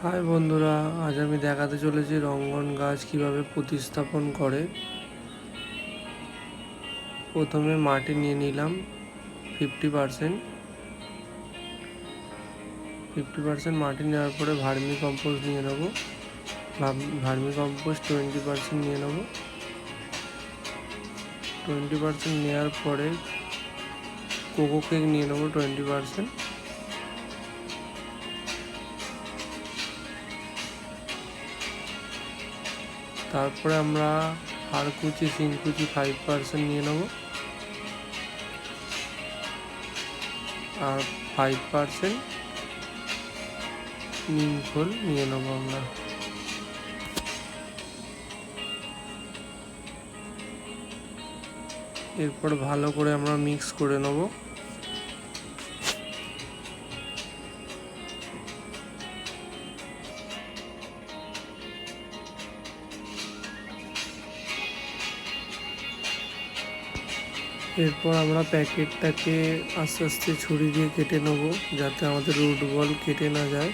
High বন্ধুরা, আজ আমি দেখাতে চলেছি রঙ্গন গাছ কিভাবে প্রতিস্থাপন করে। প্রথমে মাটি নিয়ে নিলাম 50%। 50% মাটি নেওয়ার পরে ভার্মি কম্পোস্ট নিয়ে নেবো। ভার্মি কম্পোস্ট 20% নিয়ে নেবো। 20% নেওয়ার পরে কোকো কেক নিয়ে নেবো 20%। তারপরে আমরা হাড়কুচি শিংকুচি 5% নিয়ে নেবো আর 5% নিম খোল নিয়ে নেবো আমরা। এরপর ভালো করে আমরা মিক্স করে নেব। এরপর আমরা প্যাকেটটাকে আস্তে আস্তে ছুরি দিয়ে কেটে নেব, যাতে আমাদের রুট বল কেটে না যায়।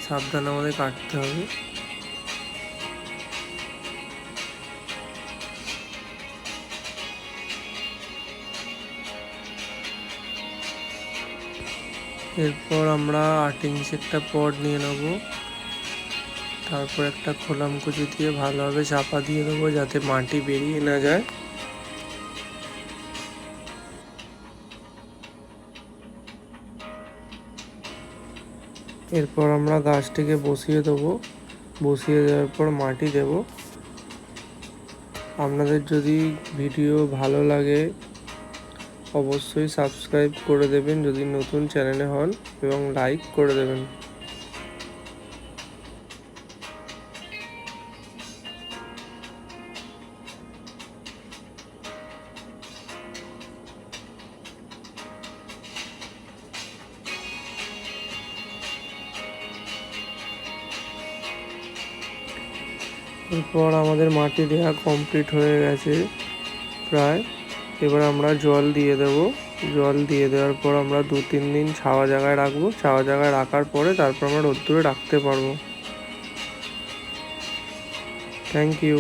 সাবধানে আমাদের কাটতে হবে। এরপর আমরা 8 ইঞ্চি একটা পট নিয়ে নেব। তারপর একটা খোলাম কুচি দিয়ে ভালোভাবে চাপা দিয়ে দেবো, যাতে মাটি বেরিয়ে না যায়। এরপর আমরা গাছটিকে বসিয়ে দেবো। বসিয়ে দেওয়ার পর মাটি দেব। আপনাদের যদি ভিডিও ভালো লাগে অবশ্যই সাবস্ক্রাইব করে দেবেন যদি নতুন চ্যানেলে হন, এবং লাইক করে দেবেন। এরপর আমাদের মাটি দেওয়া কমপ্লিট হয়ে গেছে প্রায়। এবার আমরা জল দিয়ে দেব। জল দিয়ে দেওয়ার পর আমরা 2-3 দিন ছাওয়া জায়গায় রাখবো। ছাওয়া জায়গায় রাখার পরে তারপর আমরা রোদ্দুরে রাখতে পারবো। Thank you.